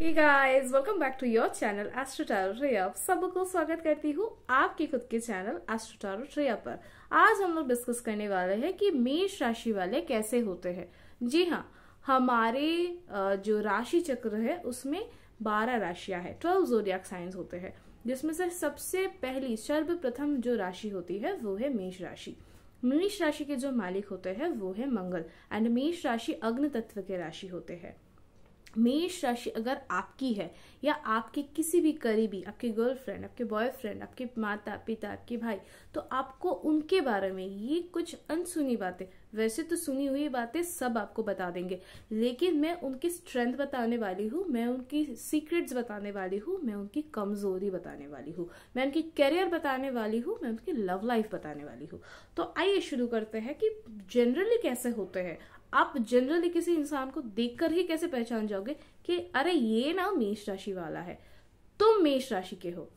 Hey guys, welcome back to your channel Astro Tarot Rhea। सबको स्वागत करती हूँ आपके खुद के चैनल एस्ट्रो टैरो रेया पर। आज हम लोग डिस्कस करने वाले हैं कि मेष राशि वाले कैसे होते हैं। जी हाँ, हमारे जो राशि चक्र है उसमें 12 राशियां हैं, 12 ज़ोडिएक साइंस होते हैं, जिसमें से सबसे पहली सर्वप्रथम जो राशि होती है वो है मेष राशि। मेष राशि के जो मालिक होते हैं वो है मंगल एंड मेष राशि अग्नि तत्व के राशि होते हैं। मेष राशि अगर आपकी है या आपके किसी भी करीबी, आपके गर्लफ्रेंड, आपके बॉयफ्रेंड, आपके माता पिता, आपके भाई, तो आपको उनके बारे में ये कुछ अनसुनी बातें, वैसे तो सुनी हुई बातें सब आपको बता देंगे, लेकिन मैं उनकी स्ट्रेंथ बताने वाली हूँ, मैं उनकी सीक्रेट्स बताने वाली हूँ, मैं उनकी कमजोरी बताने वाली हूँ, मैं उनकी करियर बताने वाली हूँ, मैं उनकी लव लाइफ बताने वाली हूँ। तो आइए शुरू करते हैं कि जनरली कैसे होते हैं। आप जनरली किसी इंसान को देखकर ही कैसे पहचान जाओगे कि अरे ये ना मेष राशि वाला है, तुम मेष राशि के हो,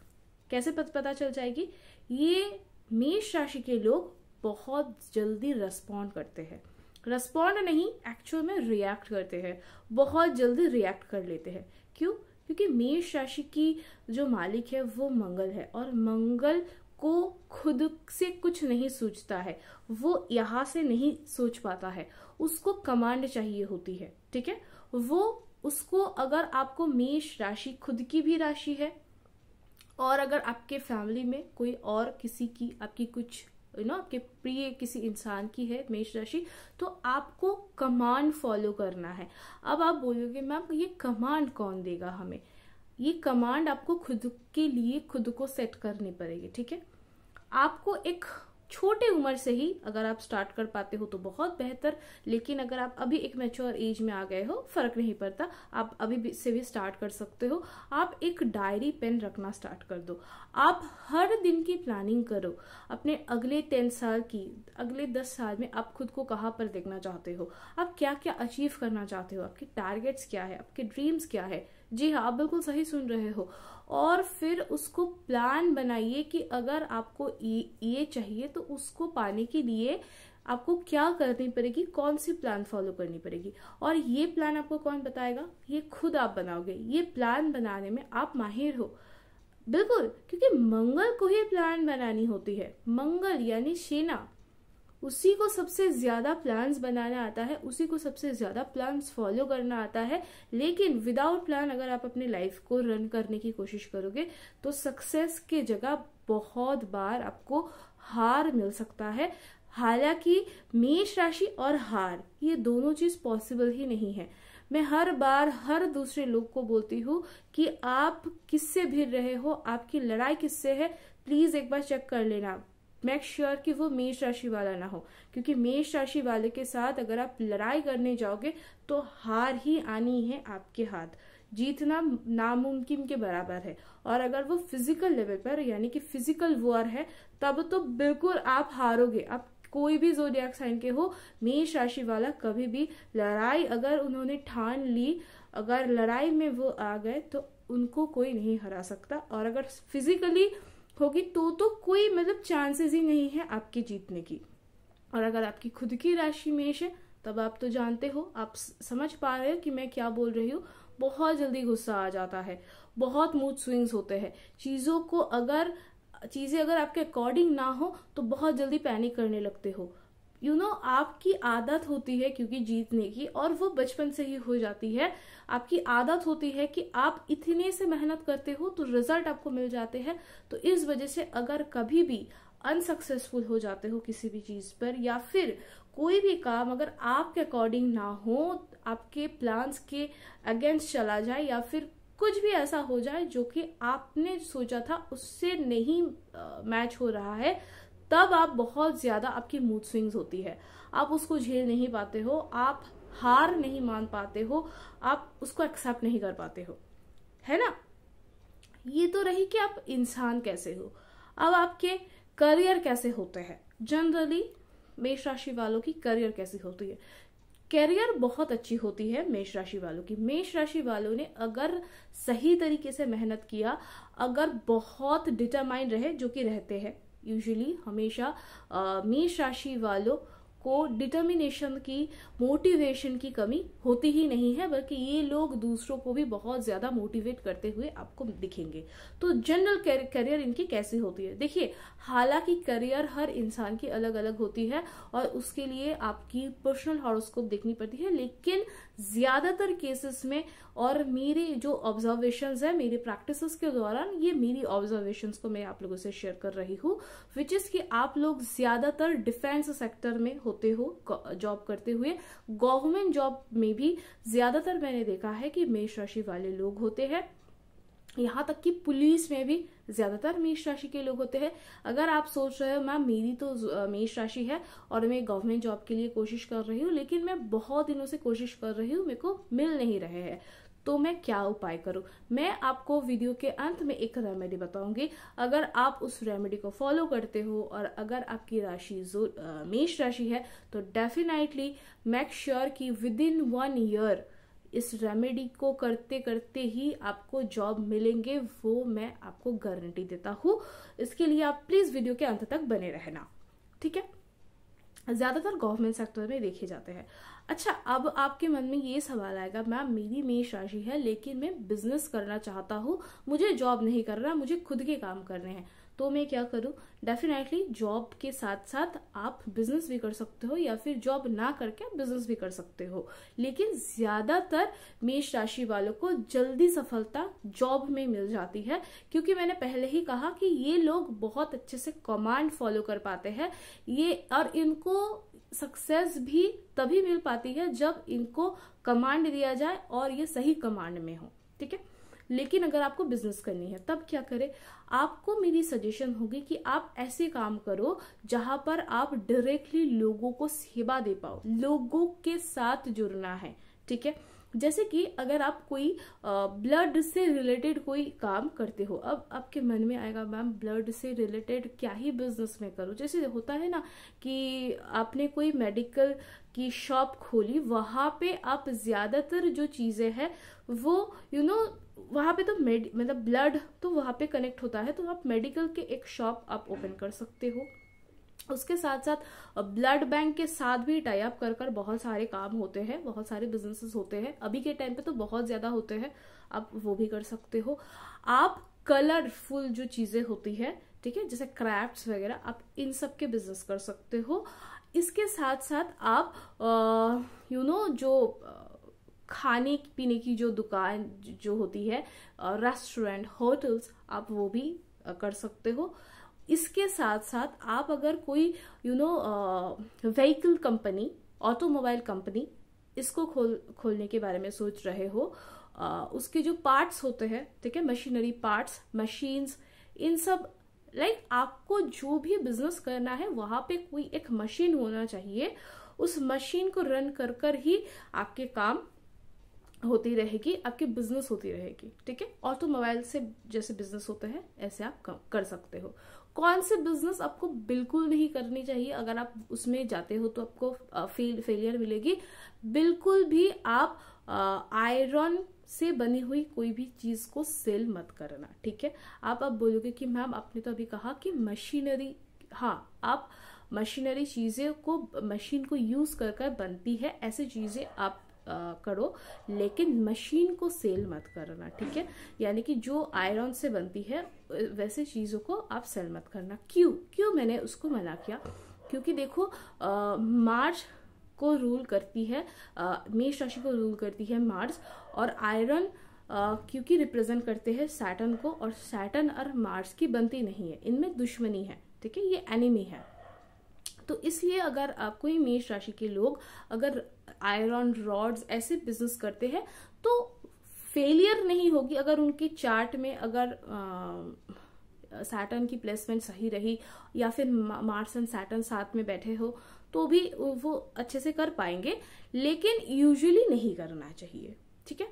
कैसे पता चल जाएगी। ये मेष राशि के लोग बहुत जल्दी रेस्पॉन्ड करते हैं, रेस्पॉन्ड नहीं एक्चुअल में रिएक्ट करते हैं, बहुत जल्दी रिएक्ट कर लेते हैं। क्यों? क्योंकि मेष राशि की जो मालिक है वो मंगल है और मंगल को खुद से कुछ नहीं सोचता है, वो यहाँ से नहीं सोच पाता है, उसको कमांड चाहिए होती है। ठीक है, वो उसको अगर आपको मेष राशि खुद की भी राशि है और अगर आपके फैमिली में कोई और किसी की आपकी कुछ आपके प्रिय किसी इंसान की है मेष राशि, तो आपको कमांड फॉलो करना है। अब आप बोलोगे मैम ये कमांड कौन देगा हमें? ये कमांड आपको खुद के लिए खुद को सेट करनी पड़ेगी। ठीक है, आपको एक छोटे उम्र से ही अगर आप स्टार्ट कर पाते हो तो बहुत बेहतर, लेकिन अगर आप अभी एक मैच्योर एज में आ गए हो फर्क नहीं पड़ता, आप अभी से भी स्टार्ट कर सकते हो। आप एक डायरी पेन रखना स्टार्ट कर दो, आप हर दिन की प्लानिंग करो अपने अगले 10 साल की, अगले 10 साल में आप खुद को कहाँ पर देखना चाहते हो, आप क्या क्या अचीव करना चाहते हो, आपके टारगेट्स क्या है, आपके ड्रीम्स क्या है। जी हाँ, आप बिल्कुल सही सुन रहे हो। और फिर उसको प्लान बनाइए कि अगर आपको ये चाहिए तो उसको पाने के लिए आपको क्या करनी पड़ेगी, कौन सी प्लान फॉलो करनी पड़ेगी। और ये प्लान आपको कौन बताएगा? ये खुद आप बनाओगे। ये प्लान बनाने में आप माहिर हो बिल्कुल, क्योंकि मंगल को ही प्लान बनानी होती है। मंगल यानी सेना, उसी को सबसे ज्यादा प्लान्स बनाना आता है, उसी को सबसे ज्यादा प्लान्स फॉलो करना आता है। लेकिन विदाउट प्लान अगर आप अपनी लाइफ को रन करने की कोशिश करोगे तो सक्सेस के जगह बहुत बार आपको हार मिल सकता है। हालांकि मेष राशि और हार ये दोनों चीज पॉसिबल ही नहीं है। मैं हर बार हर दूसरे लोग को बोलती हूँ कि आप किससे भिड़ रहे हो, आपकी लड़ाई किससे है, प्लीज एक बार चेक कर लेना। मेक श्योर कि वो मेष राशि वाला ना हो, क्योंकि मेष राशि वाले के साथ अगर आप लड़ाई करने जाओगे तो हार ही आनी है आपके हाथ, जीतना नामुमकिन के बराबर है। और अगर वो फिजिकल लेवल पर यानी कि फिजिकल वॉर है तब तो बिल्कुल आप हारोगे। आप कोई भी ज़ोडिएक साइन के हो, मेष राशि वाला कभी भी लड़ाई अगर उन्होंने ठान ली, अगर लड़ाई में वो आ गए तो उनको कोई नहीं हरा सकता। और अगर फिजिकली होगी तो कोई चांसेस ही नहीं है आपके जीतने की। और अगर आपकी खुद की राशि मेष है तब आप तो जानते हो, आप समझ पा रहे हो कि मैं क्या बोल रही हूँ। बहुत जल्दी गुस्सा आ जाता है, बहुत मूड स्विंग्स होते हैं, चीजें अगर आपके अकॉर्डिंग ना हो तो बहुत जल्दी पैनिक करने लगते हो। आपकी आदत होती है क्योंकि जीतने की, और वो बचपन से ही हो जाती है। आपकी आदत होती है कि आप इतने से मेहनत करते हो तो रिजल्ट आपको मिल जाते हैं। तो इस वजह से अगर कभी भी अनसक्सेसफुल हो जाते हो किसी भी चीज पर, या फिर कोई भी काम अगर आपके अकॉर्डिंग ना हो, आपके प्लान्स के अगेंस्ट चला जाए, या फिर कुछ भी ऐसा हो जाए जो कि आपने सोचा था उससे नहीं मैच हो रहा है, तब आप बहुत ज्यादा आपकी मूड स्विंग्स होती है, आप उसको झेल नहीं पाते हो, आप हार नहीं मान पाते हो, आप उसको एक्सेप्ट नहीं कर पाते हो, है ना। ये तो रही कि आप इंसान कैसे हो। अब आपके करियर कैसे होते हैं। जनरली मेष राशि वालों की करियर कैसी होती है? करियर बहुत अच्छी होती है मेष राशि वालों की। मेष राशि वालों ने अगर सही तरीके से मेहनत किया, अगर बहुत डिटरमाइंड रहे, जो कि रहते हैं यूजुअली हमेशा, मेष राशि वालों को डिटर्मिनेशन की, मोटिवेशन की कमी होती ही नहीं है, बल्कि ये लोग दूसरों को भी बहुत ज्यादा मोटिवेट करते हुए आपको दिखेंगे। तो जनरल करियर इनकी कैसी होती है, देखिए हालांकि करियर हर इंसान की अलग अलग होती है और उसके लिए आपकी पर्सनल हॉरोस्कोप देखनी पड़ती है, लेकिन ज्यादातर केसेस में और मेरे जो ऑब्जर्वेशंस है मेरी प्रैक्टिसेस के दौरान, ये मेरी ऑब्जर्वेशंस को मैं आप लोगों से शेयर कर रही हूँ, विच इज कि आप लोग ज्यादातर डिफेंस सेक्टर में होते हो जॉब करते हुए। गवर्नमेंट जॉब में भी ज्यादातर मैंने देखा है कि मेष राशि वाले लोग होते हैं, यहाँ तक कि पुलिस में भी ज्यादातर मेष राशि के लोग होते हैं। अगर आप सोच रहे हो मैम मेरी तो मेष राशि है और मैं गवर्नमेंट जॉब के लिए कोशिश कर रही हूँ, लेकिन मैं बहुत दिनों से कोशिश कर रही हूँ, मेरे को मिल नहीं रहे हैं, तो मैं क्या उपाय करूं? मैं आपको वीडियो के अंत में एक रेमेडी बताऊंगी। अगर आप उस रेमेडी को फॉलो करते हो और अगर आपकी राशि मेष राशि है, तो डेफिनेटली मेक श्योर कि विद इन 1 ईयर इस रेमेडी को करते करते ही आपको जॉब मिलेंगे, वो मैं आपको गारंटी देता हूँ। इसके लिए आप प्लीज वीडियो के अंत तक बने रहना, ठीक है। ज्यादातर गवर्नमेंट सेक्टर में देखे जाते हैं। अच्छा, अब आपके मन में ये सवाल आएगा मैम मेरी मेष राशि है लेकिन मैं बिजनेस करना चाहता हूँ, मुझे जॉब नहीं करना, मुझे खुद के काम करने हैं, तो मैं क्या करूं? डेफिनेटली जॉब के साथ साथ आप बिजनेस भी कर सकते हो या फिर जॉब ना करके आप बिजनेस भी कर सकते हो, लेकिन ज्यादातर मेष राशि वालों को जल्दी सफलता जॉब में मिल जाती है, क्योंकि मैंने पहले ही कहा कि ये लोग बहुत अच्छे से कमांड फॉलो कर पाते हैं ये, और इनको सक्सेस भी तभी मिल पाती है जब इनको कमांड दिया जाए और ये सही कमांड में हो, ठीक है। लेकिन अगर आपको बिजनेस करनी है तब क्या करें? आपको मेरी सजेशन होगी कि आप ऐसे काम करो जहां पर आप डायरेक्टली लोगों को सेवा दे पाओ, लोगों के साथ जुड़ना है, ठीक है। जैसे कि अगर आप कोई ब्लड से रिलेटेड कोई काम करते हो, अब आपके मन में आएगा मैम ब्लड से रिलेटेड क्या ही बिजनेस में करूं? जैसे होता है ना कि आपने कोई मेडिकल की शॉप खोली, वहां पे आप ज्यादातर जो चीजें हैं वो वहां पे तो मतलब ब्लड तो वहां पे कनेक्ट होता है, तो आप मेडिकल के एक शॉप आप ओपन कर सकते हो। उसके साथ साथ ब्लड बैंक के साथ भी टाई अप कर बहुत सारे काम होते हैं, बहुत सारे बिजनेसेस होते हैं, अभी के टाइम पे तो बहुत ज्यादा होते हैं, आप वो भी कर सकते हो। आप कलरफुल जो चीजें होती है, ठीक है, जैसे क्राफ्ट्स वगैरह, आप इन सब के बिजनेस कर सकते हो। इसके साथ साथ आप जो खाने पीने की जो दुकान जो होती है, रेस्टोरेंट, होटल्स, आप वो भी कर सकते हो। इसके साथ साथ आप अगर कोई व्हीकल कंपनी, ऑटोमोबाइल कंपनी, इसको खोलने के बारे में सोच रहे हो, उसके जो पार्ट्स होते हैं, ठीक है, मशीनरी पार्ट्स, मशीन्स, इन सब आपको जो भी बिजनेस करना है वहां पे कोई एक मशीन होना चाहिए, उस मशीन को रन कर ही आपके काम होती रहेगी, आपकी बिजनेस होती रहेगी, ठीक है। ऑटोमोबाइल से जैसे बिजनेस होते हैं ऐसे आप कर सकते हो। कौन से बिजनेस आपको बिल्कुल नहीं करनी चाहिए? अगर आप उसमें जाते हो तो आपको फेलियर मिलेगी। बिल्कुल भी आप आयरन से बनी हुई कोई भी चीज को सेल मत करना, ठीक है। आप बोलोगे कि मैम आपने तो अभी कहा कि मशीनरी, हाँ, आप मशीनरी चीजें को, मशीन को यूज कर बनती है ऐसी चीजें आप करो, लेकिन मशीन को सेल मत करना, ठीक है। यानी कि जो आयरन से बनती है वैसे चीजों को आप सेल मत करना। क्यों मैंने उसको मना किया? क्योंकि देखो मार्च को रूल करती है, मेष राशि को रूल करती है मार्स, और आयरन क्योंकि रिप्रेजेंट करते हैं सैटर्न को, और सैटर्न और मार्स की बनती नहीं है, इनमें दुश्मनी है, ठीक है, ये एनिमी है। तो इसलिए अगर कोई मेष राशि के लोग अगर आयरन रॉड्स ऐसे बिजनेस करते हैं तो फेलियर नहीं होगी। अगर उनकी चार्ट में अगर सैटर्न की प्लेसमेंट सही रही या फिर मार्स एंड सैटर्न साथ में बैठे हो तो भी वो अच्छे से कर पाएंगे, लेकिन यूजुअली नहीं करना चाहिए, ठीक है।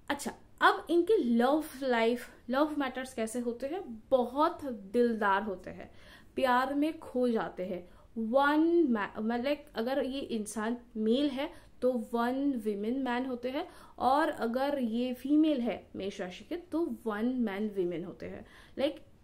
अच्छा, अब इनके लव मैटर्स कैसे होते हैं? बहुत दिलदार होते हैं, प्यार में खो जाते हैं। मतलब अगर ये इंसान मेल है तो 1 विमेन मैन होते हैं, और अगर ये फीमेल है मेष राशि के तो 1 मैन विमेन होते हैं।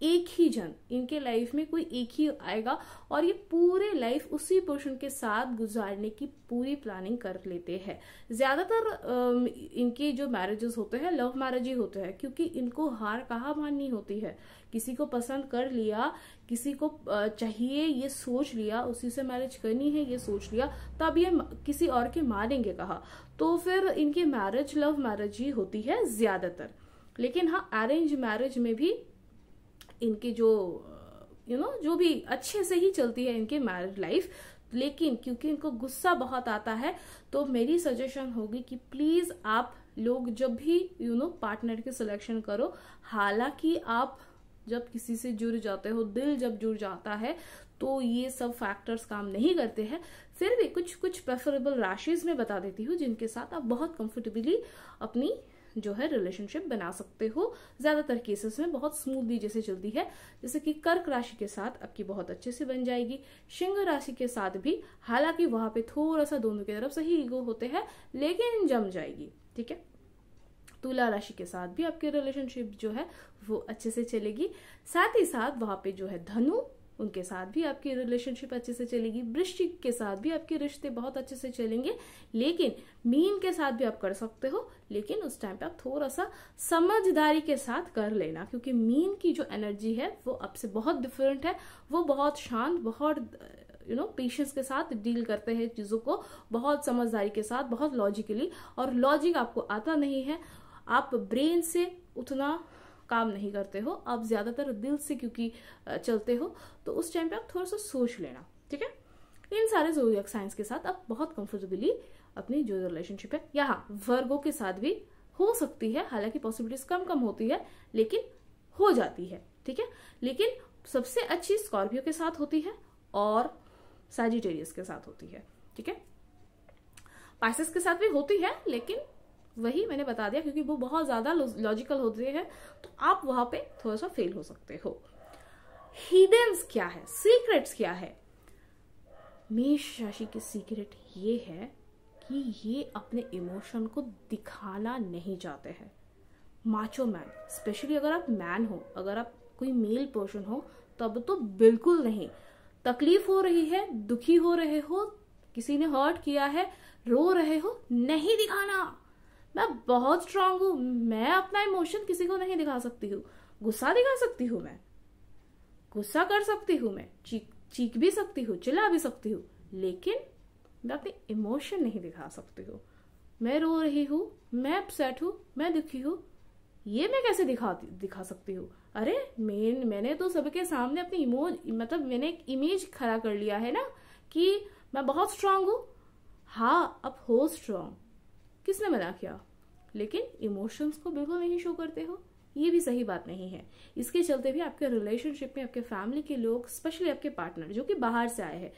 एक ही जन, इनके लाइफ में कोई एक ही आएगा और ये पूरे लाइफ उसी पर्सन के साथ गुजारने की पूरी प्लानिंग कर लेते हैं। ज्यादातर इनके जो मैरिजेस होते हैं लव मैरिज ही होते हैं, क्योंकि इनको हार कहाँ माननी होती है। किसी को पसंद कर लिया, किसी को चाहिए ये सोच लिया, उसी से मैरिज करनी है ये सोच लिया, तब ये किसी और के मानेंगे कहा। तो फिर इनकी मैरिज लव मैरिज ही होती है ज्यादातर। लेकिन हाँ, अरेंज मैरिज में भी इनकी जो जो भी अच्छे से ही चलती है इनकी मैरिज लाइफ। लेकिन क्योंकि इनको गुस्सा बहुत आता है, तो मेरी सजेशन होगी कि प्लीज आप लोग जब भी पार्टनर की सिलेक्शन करो, हालांकि आप जब किसी से जुड़ जाते हो, दिल जब जुड़ जाता है, तो ये सब फैक्टर्स काम नहीं करते हैं। फिर भी कुछ कुछ प्रेफरेबल राशिज में बता देती हूँ जिनके साथ आप बहुत कंफर्टेबली अपनी जो है रिलेशनशिप बना सकते हो। ज्यादातर केसेस में बहुत स्मूथली जैसे चलती है, जैसे कि कर्क राशि के साथ आपकी बहुत अच्छे से बन जाएगी। सिंह राशि के साथ भी, हालांकि वहां पे थोड़ा सा दोनों की तरफ से ही ईगो होते हैं, लेकिन जम जाएगी। ठीक है। तुला राशि के साथ भी आपकी रिलेशनशिप जो है वो अच्छे से चलेगी। साथ ही साथ वहां पे जो है धनु, उनके साथ भी आपकी रिलेशनशिप अच्छे से चलेगी। वृश्चिक के साथ भी आपके रिश्ते बहुत अच्छे से चलेंगे। लेकिन मीन के साथ भी आप कर सकते हो, लेकिन उस टाइम पे आप थोड़ा सा समझदारी के साथ कर लेना, क्योंकि मीन की जो एनर्जी है वो आपसे बहुत डिफरेंट है। वो बहुत शांत, बहुत पेशेंस के साथ डील करते हैं चीजों को, बहुत समझदारी के साथ, बहुत लॉजिकली। और लॉजिक आपको आता नहीं है, आप ब्रेन से उतना काम नहीं करते हो, आप ज्यादातर दिल से क्योंकि चलते हो, तो उस टाइम पे आप थोड़ा सा सोच लेना। ठीक है। इन सारे ज़ोडिएक साइंस के साथ आप बहुत कंफर्टेबली अपनी जो रिलेशनशिप है, यहाँ वर्गों के साथ भी हो सकती है, हालांकि पॉसिबिलिटीज कम कम होती है, लेकिन हो जाती है। ठीक है। लेकिन सबसे अच्छी स्कॉर्पियो के साथ होती है और सैजिटेरियस के साथ होती है। ठीक है। पाइसेस के साथ भी होती है, लेकिन वही मैंने बता दिया, क्योंकि वो बहुत ज्यादा लॉजिकल होते हैं, तो आप वहां पे थोड़ा सा फेल हो सकते हो। हिडन्स क्या है, सीक्रेट्स क्या है? मेष राशि की सीक्रेट ये है कि ये अपने इमोशन को दिखाना नहीं चाहते हैं। माचो मैन, स्पेशली अगर आप मैन हो, अगर आप कोई मेल पर्सन हो, तब तो बिल्कुल नहीं। तकलीफ हो रही है, दुखी हो रहे हो, किसी ने हर्ट किया है, रो रहे हो, नहीं दिखाना। मैं बहुत स्ट्रांग हूं, मैं अपना इमोशन किसी को नहीं दिखा सकती हूँ। गुस्सा दिखा सकती हूँ, मैं गुस्सा कर सकती हूँ, मैं चीख भी सकती हूँ, चिल्ला भी सकती हूँ, लेकिन मैं अपने इमोशन नहीं दिखा सकती हूँ। मैं रो रही हूँ, मैं अपसेट हूँ, मैं दुखी हूँ, ये मैं कैसे दिखा सकती हूँ? अरे मैंने तो सबके सामने अपनी मैंने एक इमेज खड़ा कर लिया है ना कि मैं बहुत स्ट्रांग हूँ। हाँ, अब हो स्ट्रांग, किसने मना किया? लेकिन इमोशंस को बिल्कुल नहीं शो करते हो, ये भी सही बात नहीं है। इसके चलते भी आपके रिलेशनशिप में आपके फैमिली के लोग, स्पेशली आपके पार्टनर जो कि बाहर से आए हैं,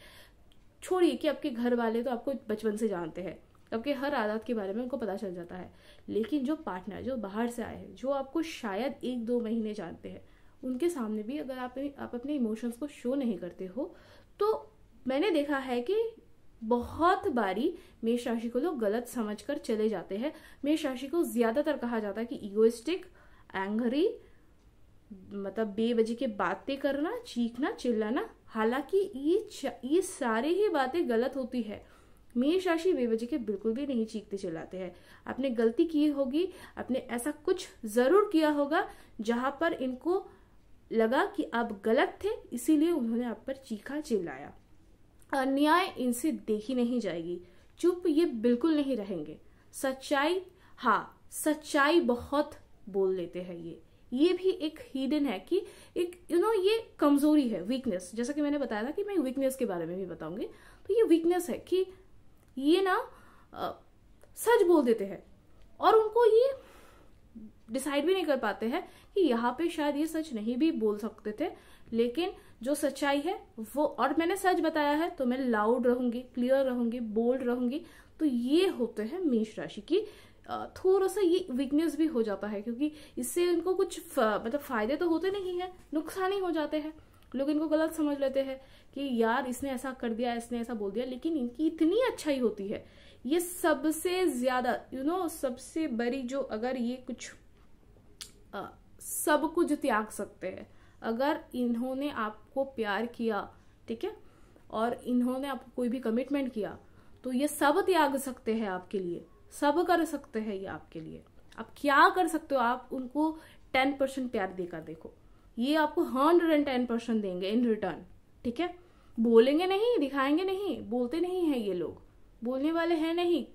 छोड़िए कि आपके घर वाले तो आपको बचपन से जानते हैं, आपके हर आदत के बारे में उनको पता चल जाता है, लेकिन जो पार्टनर जो बाहर से आए हैं, जो आपको शायद 1-2 महीने जानते हैं, उनके सामने भी अगर आप अपने इमोशंस को शो नहीं करते हो, तो मैंने देखा है कि बहुत बारी मेष राशि को लोग गलत समझकर चले जाते हैं। मेष राशि को ज्यादातर कहा जाता है कि इगोइस्टिक, एंग्री, मतलब बेवजह के बातें करना, चीखना, चिल्लाना। हालांकि ये सारे ही बातें गलत होती है। मेष राशि बेवजह के बिल्कुल भी नहीं चीखते चिल्लाते हैं। आपने गलती की होगी, आपने ऐसा कुछ जरूर किया होगा जहां पर इनको लगा कि आप गलत थे, इसीलिए उन्होंने आप पर चीखा चिल्लाया। अन्याय इनसे देखी नहीं जाएगी, चुप ये बिल्कुल नहीं रहेंगे। सच्चाई, हाँ सच्चाई बहुत बोल लेते हैं। ये भी एक हिडन है कि एक ये कमजोरी है, वीकनेस। जैसा कि मैंने बताया था कि मैं वीकनेस के बारे में भी बताऊंगी, तो ये वीकनेस है कि ये ना सच बोल देते हैं और उनको ये डिसाइड भी नहीं कर पाते हैं कि यहाँ पे शायद ये सच नहीं भी बोल सकते थे, लेकिन जो सच्चाई है वो, और मैंने सच बताया है तो मैं लाउड रहूंगी, क्लियर रहूंगी, बोल्ड रहूंगी। तो ये होते हैं मेष राशि की थोड़ा सा ये वीकनेस भी हो जाता है, क्योंकि इससे इनको कुछ फायदे तो होते नहीं है, नुकसान ही हो जाते हैं। लोग इनको गलत समझ लेते हैं कि यार इसने ऐसा कर दिया, इसने ऐसा बोल दिया, लेकिन इनकी इतनी अच्छाई होती है। ये सबसे ज्यादा सबसे बड़ी जो, अगर ये कुछ सब कुछ त्याग सकते हैं, अगर इन्होंने आपको प्यार किया, ठीक है, और इन्होंने आपको कोई भी कमिटमेंट किया, तो ये सब त्याग सकते हैं आपके लिए, सब कर सकते हैं ये आपके लिए। आप क्या कर सकते हो, आप उनको 10% प्यार देकर देखो, ये आपको 110% देंगे इन रिटर्न, ठीक है। बोलेंगे नहीं, दिखाएंगे नहीं, बोलते नहीं है ये लोग, बोलने वाले हैं नहीं,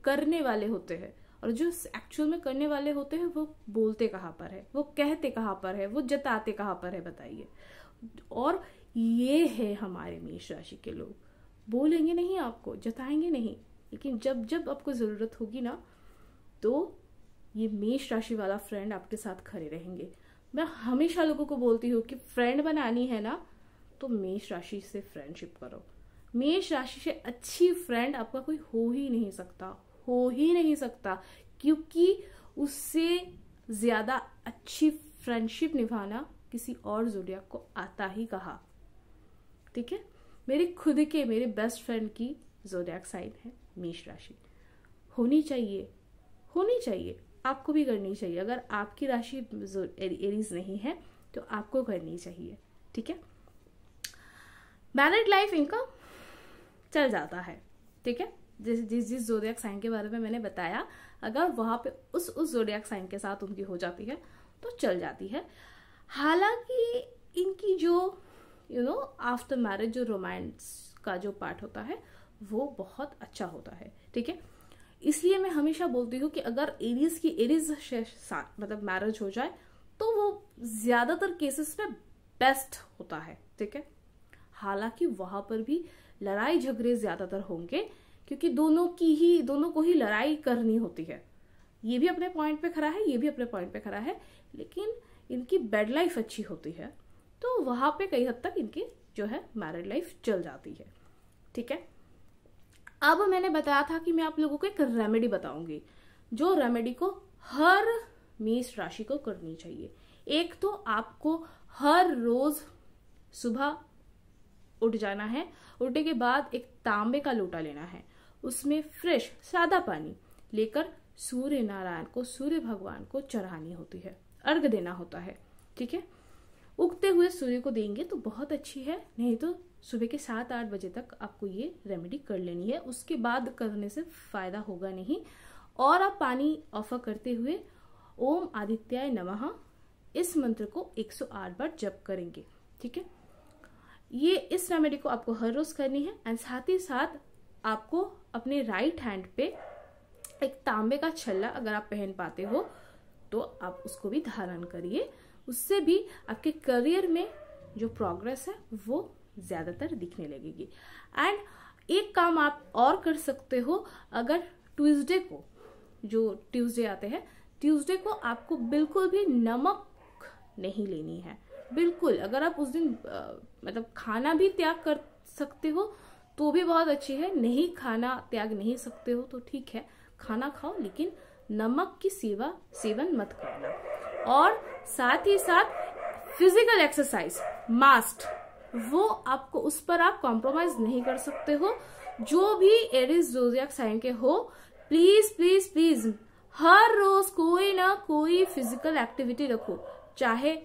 करने वाले होते हैं। और जो एक्चुअल में करने वाले होते हैं वो बोलते कहाँ पर है, वो कहते कहाँ पर है, वो जताते कहाँ पर है, बताइए। और ये है हमारे मेष राशि के लोग, बोलेंगे नहीं आपको, जताएंगे नहीं, लेकिन जब जब आपको जरूरत होगी ना, तो ये मेष राशि वाला फ्रेंड आपके साथ खड़े रहेंगे। मैं हमेशा लोगों को बोलती हूँ कि फ्रेंड बनानी है ना, तो मेष राशि से फ्रेंडशिप करो। मेष राशि से अच्छी फ्रेंड आपका कोई हो ही नहीं सकता, हो ही नहीं सकता, क्योंकि उससे ज्यादा अच्छी फ्रेंडशिप निभाना किसी और ज़ोडिएक को आता ही कहा, ठीक है। मेरे खुद के, मेरे बेस्ट फ्रेंड की ज़ोडिएक साइन है मेष राशि। होनी चाहिए, होनी चाहिए, आपको भी करनी चाहिए। अगर आपकी राशि एरीज नहीं है तो आपको करनी चाहिए, ठीक है। मैरिड लाइफ इनका चल जाता है, ठीक है। जिस ज़ोडिएक साइन के बारे में मैंने बताया, अगर वहां पे उस ज़ोडिएक साइन के साथ उनकी हो जाती है तो चल जाती है। हालांकि इनकी जो आफ्टर मैरिज जो रोमांस का जो पार्ट होता है वो बहुत अच्छा होता है, ठीक है। इसलिए मैं हमेशा बोलती हूँ कि अगर एरीज मतलब मैरिज हो जाए तो वो ज्यादातर केसेस में बेस्ट होता है, ठीक है। हालांकि वहां पर भी लड़ाई झगड़े ज्यादातर होंगे, क्योंकि दोनों को ही लड़ाई करनी होती है। ये भी अपने पॉइंट पे खड़ा है, ये भी अपने पॉइंट पे खड़ा है, लेकिन इनकी बेड लाइफ अच्छी होती है, तो वहां पे कई हद तक इनकी जो है मैरिड लाइफ चल जाती है, ठीक है। अब मैंने बताया था कि मैं आप लोगों को एक रेमेडी बताऊंगी, जो रेमेडी को हर मेष राशि को करनी चाहिए। एक तो आपको हर रोज सुबह उठ जाना है, उठने के बाद एक तांबे का लोटा लेना है, उसमें फ्रेश सादा पानी लेकर सूर्य नारायण को, सूर्य भगवान को चढ़ानी होती है, अर्घ देना होता है, ठीक है। उगते हुए सूर्य को देंगे तो बहुत अच्छी है, नहीं तो सुबह के 7-8 बजे तक आपको ये रेमेडी कर लेनी है, उसके बाद करने से फायदा होगा नहीं। और आप पानी ऑफर करते हुए ओम आदित्याय नमः इस मंत्र को 108 बार जप करेंगे, ठीक है। ये इस रेमेडी को आपको हर रोज करनी है। एंड साथ ही साथ आपको अपने राइट हैंड पे एक तांबे का छल्ला अगर आप पहन पाते हो तो आप उसको भी धारण करिए, उससे भी आपके करियर में जो प्रोग्रेस है वो ज्यादातर दिखने लगेगी। एंड एक काम आप और कर सकते हो, अगर ट्यूसडे को, जो ट्यूसडे आते हैं, ट्यूसडे को आपको बिल्कुल भी नमक नहीं लेनी है, बिल्कुल। अगर आप उस दिन मतलब खाना भी त्याग कर सकते हो तो भी बहुत अच्छी है, नहीं खाना त्याग नहीं सकते हो तो ठीक है, खाना खाओ, लेकिन नमक की सेवन मत करना। और साथ ही साथ फिजिकल एक्सरसाइज मस्ट, वो आपको, उस पर आप कॉम्प्रोमाइज नहीं कर सकते हो। जो भी एरीज ज़ोडिएक साइन के हो, प्लीज प्लीज प्लीज हर रोज कोई ना कोई फिजिकल एक्टिविटी रखो, चाहे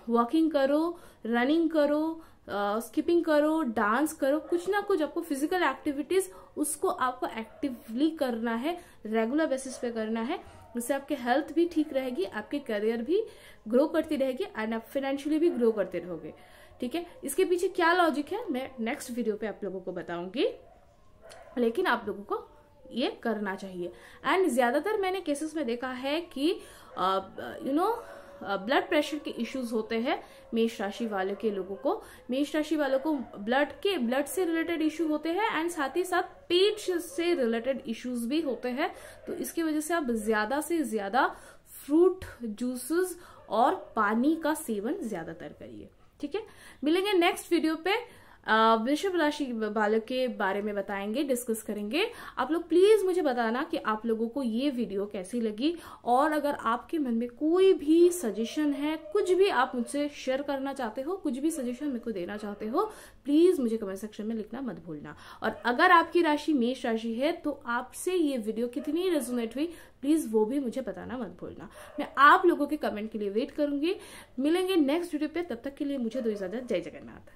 वॉकिंग करो, रनिंग करो, स्किपिंग करो, डांस करो, कुछ ना कुछ आपको फिजिकल एक्टिविटीज उसको आपको एक्टिवली करना है, रेगुलर बेसिस पे करना है। उससे आपकी हेल्थ भी ठीक रहेगी, आपके करियर भी ग्रो करती रहेगी एंड आप फाइनेंशियली भी ग्रो करते रहोगे, ठीक है। इसके पीछे क्या लॉजिक है मैं नेक्स्ट वीडियो पे आप लोगों को बताऊंगी, लेकिन आप लोगों को ये करना चाहिए। एंड ज्यादातर मैंने केसेस में देखा है कि ब्लड प्रेशर के इश्यूज होते हैं मेष राशि वाले के लोगों को, मेष राशि वालों को ब्लड से रिलेटेड इश्यू होते हैं एंड साथ ही साथ पेट से रिलेटेड इश्यूज भी होते हैं। तो इसकी वजह से आप ज्यादा से ज्यादा फ्रूट जूसेस और पानी का सेवन ज्यादातर करिए, ठीक है। मिलेंगे नेक्स्ट वीडियो पे वृषभ राशि वालों के बारे में बताएंगे, डिस्कस करेंगे। आप लोग प्लीज मुझे बताना कि आप लोगों को ये वीडियो कैसी लगी, और अगर आपके मन में कोई भी सजेशन है, कुछ भी आप मुझसे शेयर करना चाहते हो, कुछ भी सजेशन मेरे को देना चाहते हो, प्लीज मुझे कमेंट सेक्शन में लिखना मत भूलना। और अगर आपकी राशि मेष राशि है तो आपसे ये वीडियो कितनी रेजोनेट हुई, प्लीज वो भी मुझे बताना मत भूलना। मैं आप लोगों के कमेंट के लिए वेट करूंगी। मिलेंगे नेक्स्ट वीडियो पे, तब तक के लिए मुझे दो इजाजत। जय जगन्नाथ।